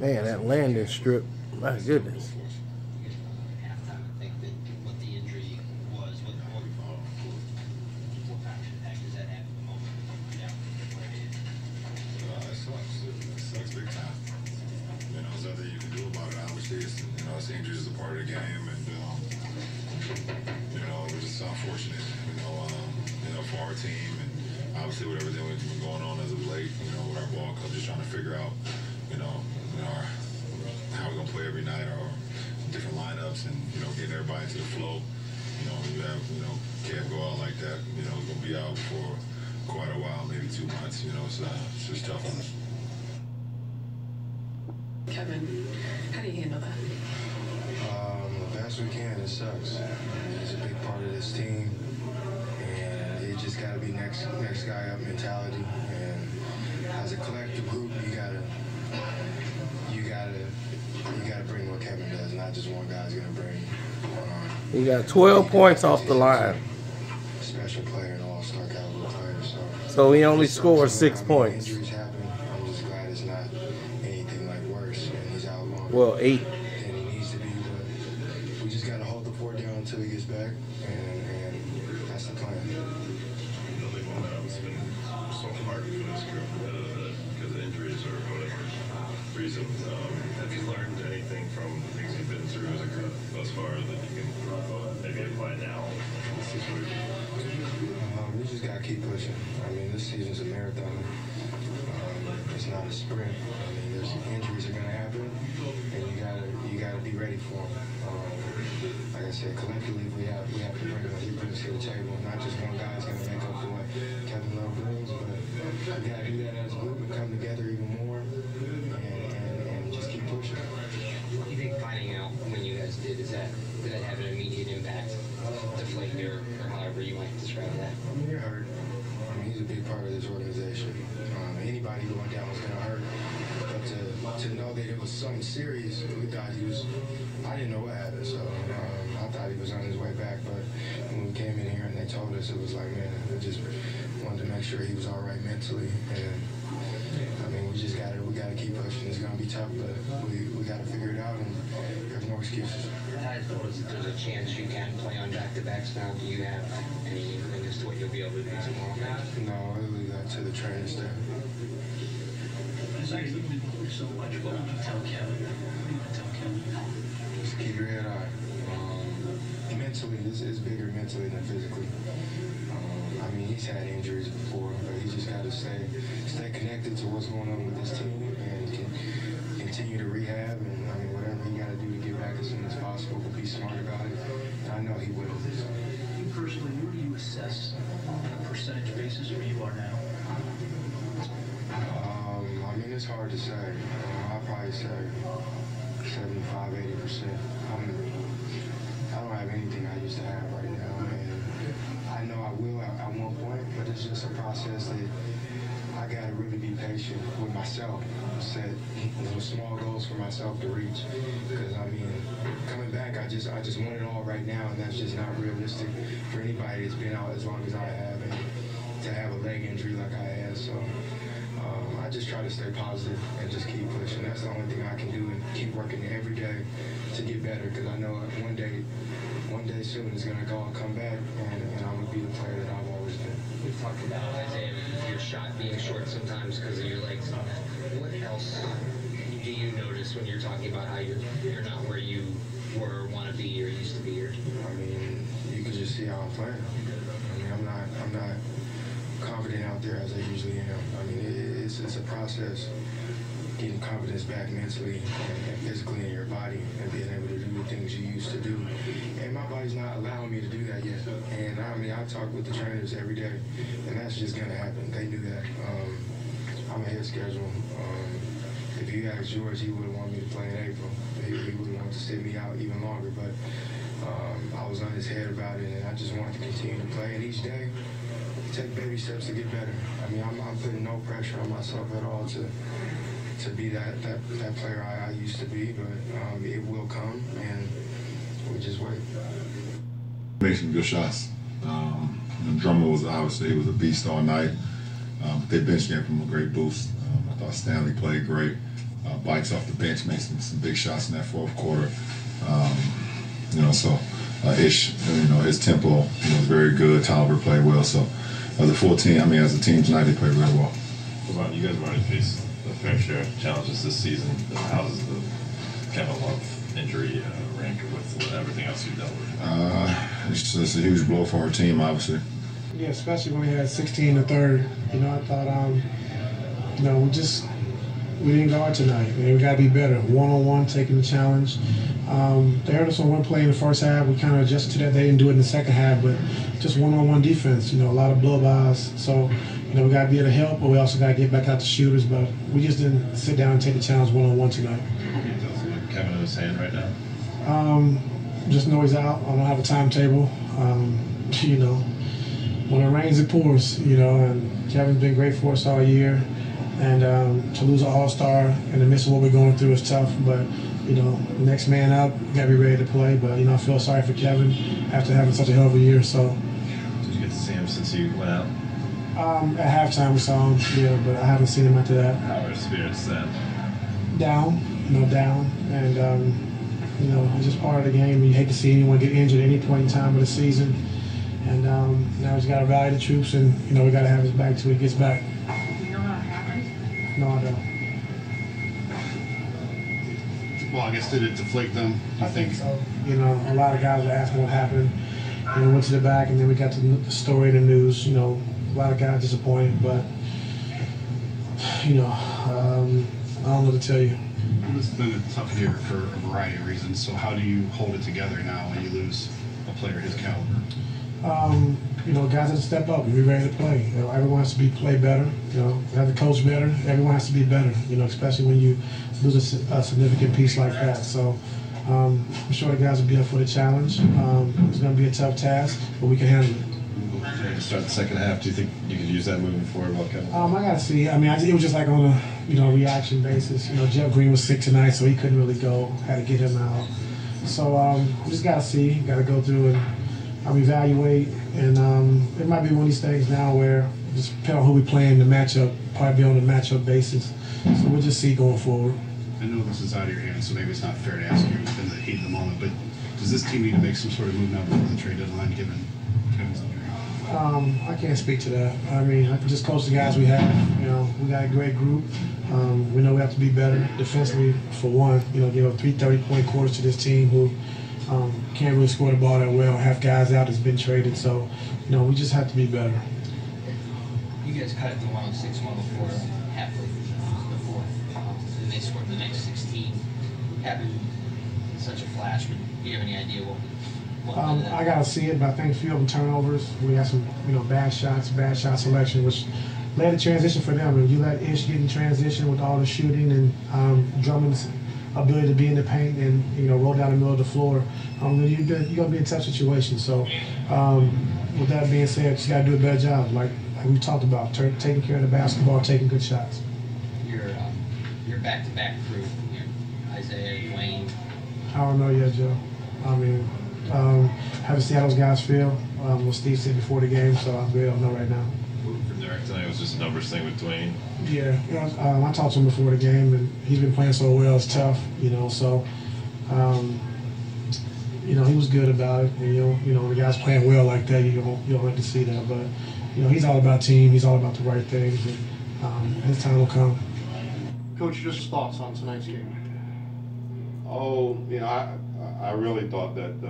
Man, that landing strip, my goodness. Injuries is a part of the game, and it was just unfortunate, for our team, and obviously with everything that's been going on as of late, with our ball club, just trying to figure out, how we're gonna play every night, or different lineups, and getting everybody into the flow. When you have Kev go out like that, he's gonna be out for quite a while, maybe 2 months. It's just tough on us. Kevin, how do you handle that? The best we can. It sucks. He's a big part of this team, and it just got to be next guy up mentality. And as a collective group, you gotta bring what Kevin does. Not just one guy's gonna bring. He got 12 points off the line. Special player and all-star caliber player. So he only scored 6 points. Injuries happen. I'm just glad it's not anything like worse, and he's out long. Well, 8. And he needs to be, but we just got to hold the fort down until he gets back, and that's the plan. Another one that has been so hard for this group because of injuries or whatever reason. Have you learned anything from the things you've been through as a group thus far that you can maybe apply now in this situation? We just got to keep pushing. I mean, this season's a marathon. It's not a sprint. I mean, there's injuries are going to happen, and you gotta be ready for them. Like I said, collectively, we have to bring us to the table. Not just one guy's going to make up for what Kevin Love brings, but we got to do that as a group and come together even more, and just keep pushing. What do you think finding out when you guys did that have an immediate impact, deflate or however you might describe that? I mean, it hurt. I mean, he's a big part of this organization. Anybody going down was going to hurt. But to know that it was something serious, we thought he was, I didn't know what happened, so I thought he was on his way back. But when we came in here and they told us, it was like, man, I just wanted to make sure he was all right mentally. And I mean, we gotta keep pushing. It's gonna be tough, but we gotta figure it out, and there's no excuses. I suppose there's a chance you can play on back-to-backs now. Do you have any inkling as to what you'll be able to do tomorrow? No, I'll leave that to the training staff. As you're looking so much, what would you tell Kevin? Just keep your head high. Mentally, this is bigger mentally than physically. I mean, he's had injuries before, but he just got to stay connected to what's going on with this team and continue to rehab. And I mean, whatever he got to do to get back as soon as possible, but be smart about it. And I know he will. You personally, where do you assess on a percentage basis where you are now? I mean, it's hard to say. I'd probably say 75, 80%. I don't have anything I used to have right now, and I know I will at one point, but it's just a process that I gotta really be patient with myself, set little small goals for myself to reach, because I mean, coming back, I just want it all right now, and that's just not realistic for anybody that's been out as long as I have, and to have a leg injury like I had, so I just try to stay positive and just keep pushing. That's the only thing I can do, and keep working every day to get better, because I know one day soon it's gonna go and come back, and I'm gonna be the player that I've always been. We've talked about Isaiah, your shot being short sometimes because of your legs. What else do you notice when you're talking about how you're not where you were, want to be, or used to be? Or I mean, you can just see how I'm playing. I mean, I'm not confident out there as I usually am. I mean, it's a process, getting confidence back mentally and physically in your body, and being able to do the things you used to do. And my body's not allowing me to do that yet. And I mean, I talk with the trainers every day, and that's just gonna happen. They knew that. I'm ahead of schedule. If you asked George, he would have wanted me to play in April. He would have wanted to sit me out even longer, but I was on his head about it, and I just wanted to continue to play. And each day, take baby steps to get better. I mean, I'm putting no pressure on myself at all to be that player I used to be, but it will come, and we just wait. Made some good shots. Drummer was obviously a beast all night. They benched him from a great boost. I thought Stanley played great. bites off the bench, made some big shots in that fourth quarter. So Ish, his tempo, was very good. Tolliver played well. So as a full team, as a team tonight, they played really well. LeBron, you guys have already faced a fair share of challenges this season. How does the Kevin Love injury rank with everything else you've dealt with? It's just a huge blow for our team, obviously. Yeah, especially when we had 16 in the third. I thought, we didn't guard tonight. We got to be better. One-on-one, taking the challenge. They hurt us on one play in the first half. We kind of adjusted to that. They didn't do it in the second half, but just one-on-one defense. A lot of blow-bys. So, we got to be able to help, but we also got to get back out to shooters. But we just didn't sit down and take the challenge one-on-one tonight. Can you tell us what Kevin in his hand right now? Just know he's out. I don't have a timetable. When it rains, it pours. And Kevin's been great for us all year. And to lose an all-star in the midst of what we're going through is tough. But, next man up, got to be ready to play. But, I feel sorry for Kevin after having such a hell of a year. So. Did you get to see him since he went out? At halftime we saw him, yeah, but I haven't seen him after that. How are his spirits then? Down. And, it's just part of the game. You hate to see anyone get injured at any point in time of the season. And now he's got to rally the troops, and, we got to have his back till he gets back. You know how it happened? No, I don't. Well, I guess did it deflate them? I think so. A lot of guys are asking what happened. Went to the back, and then we got to the story in the news. A lot of guys disappointed, but I don't know what to tell you. This has been a tough year for a variety of reasons. So how do you hold it together now when you lose a player his caliber? Guys have to step up and be ready to play. Everyone has to play better. Have the coach better. Everyone has to be better. Especially when you lose a significant piece like that. So I'm sure the guys will be up for the challenge. It's going to be a tough task, but we can handle it. To start the second half, do you think you could use that moving forward? Kevin? I got to see. It was just like on a reaction basis. Jeff Green was sick tonight, so he couldn't really go. Had to get him out. So we just got to see. Got to go through and evaluate. And it might be one of these things now where just depending on who we play in the matchup, probably be on a matchup basis. So we'll just see going forward. I know this is out of your hands, so maybe it's not fair to ask you in the heat of the moment, but does this team need to make some sort of move now before the trade deadline, given Kevin's injury? I can't speak to that. I can just coach the guys we have. We got a great group. We know we have to be better defensively, for one. Give up 3 30-point quarters to this team who can't really score the ball that well. Have guys out that's been traded. So, we just have to be better. You guys cut it to 106, 104 halfway through the fourth. And they scored the next 16. Having such a flash, but do you have any idea what I got to see it, but I think a few of them turnovers. We had some, bad shot selection, which led to transition for them. And you let Ish get in transition with all the shooting and Drummond's ability to be in the paint and, roll down the middle of the floor, you're going to be in a tough situation. So with that being said, just got to do a better job, like we talked about, taking care of the basketball, taking good shots. Your back-to-back crew, Isaiah, Dwayne. I don't know yet, Joe. Haven't seen how those guys feel. What Steve said before the game, so I really don't know right now. For Derek tonight, it was just a numbers thing with Dwayne. Yeah, I talked to him before the game, and he's been playing so well. It's tough, so he was good about it. And, when the guys playing well like that, you don't like to see that. But he's all about team. He's all about the right things, and his time will come. Coach, just thoughts on tonight's game? Oh, I really thought that